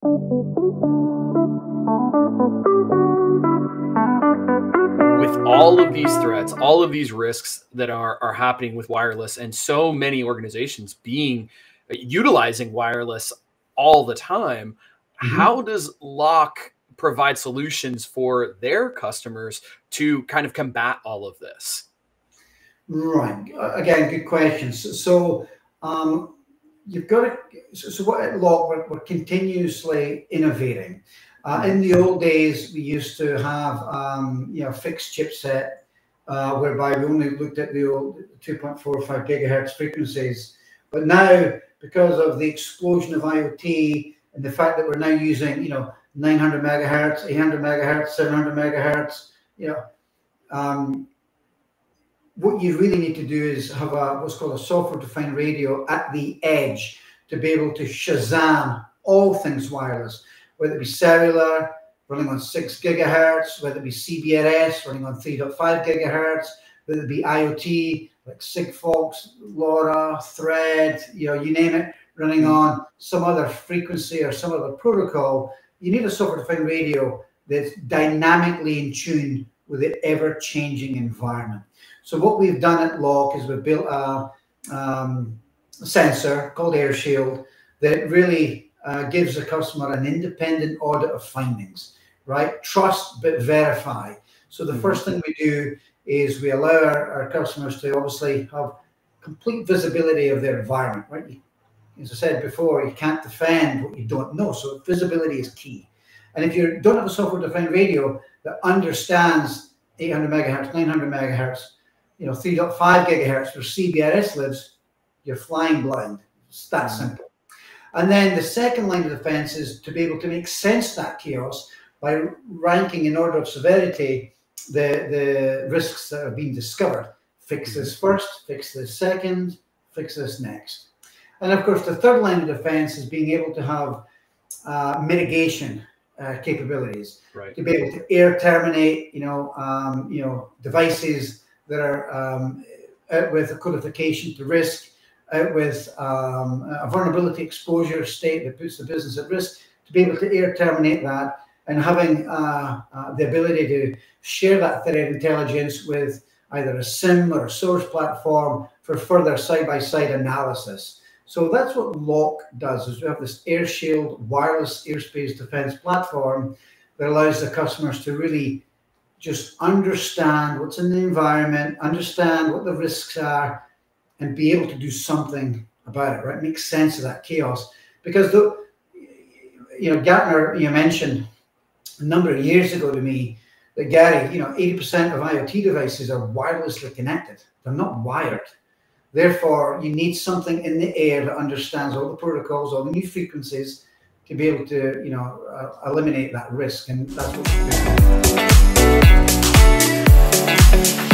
With all of these threats, all of these risks that are happening with wireless, and so many organizations being utilizing wireless all the time, how does LOCH provide solutions for their customers to kind of combat all of this? Right. Again, good questions. You've got to. So what at LOCH, we're continuously innovating. In the old days, we used to have fixed chipset, whereby we only looked at the old 2.45 gigahertz frequencies. But now, because of the explosion of IoT and the fact that we're now using 900 megahertz, 800 megahertz, 700 megahertz, what you really need to do is have what's called a software-defined radio at the edge to be able to Shazam all things wireless, whether it be cellular running on 6 gigahertz, whether it be CBRS running on 3.5 gigahertz, whether it be IoT like Sigfox, LoRa, Thread, you name it, running on some other frequency or some other protocol. You need a software-defined radio that's dynamically in tune with the ever-changing environment. So what we've done at LOCH is we've built a sensor called AirShield that really gives the customer an independent audit of findings, right? Trust but verify. So the first thing we do is we allow our customers to obviously have complete visibility of their environment, right? As I said before, you can't defend what you don't know, so visibility is key. And if you don't have a software-defined radio that understands 800 megahertz, 900 megahertz, 3.5 gigahertz where CBRS lives, you're flying blind. It's that simple. And then the second line of defense is to be able to make sense of that chaos by ranking in order of severity the risks that have been discovered. Fix this first, fix this second, fix this next. And of course, the third line of defense is being able to have mitigation capabilities, right, to be able to air terminate, devices that are out with a codification to risk, out with a vulnerability exposure state that puts the business at risk, to be able to air terminate that, and having the ability to share that threat intelligence with either a SIM or a source platform for further side-by-side analysis. So that's what LOCH does, is we have this AirShield wireless airspace defense platform that allows the customers to really just understand what's in the environment, understand what the risks are, and be able to do something about it, right? Make sense of that chaos. Because, Gartner, mentioned a number of years ago to me that, Gary, 80% of IoT devices are wirelessly connected. They're not wired. Therefore, you need something in the air that understands all the protocols, all the new frequencies, to be able to, eliminate that risk. And that's what we do.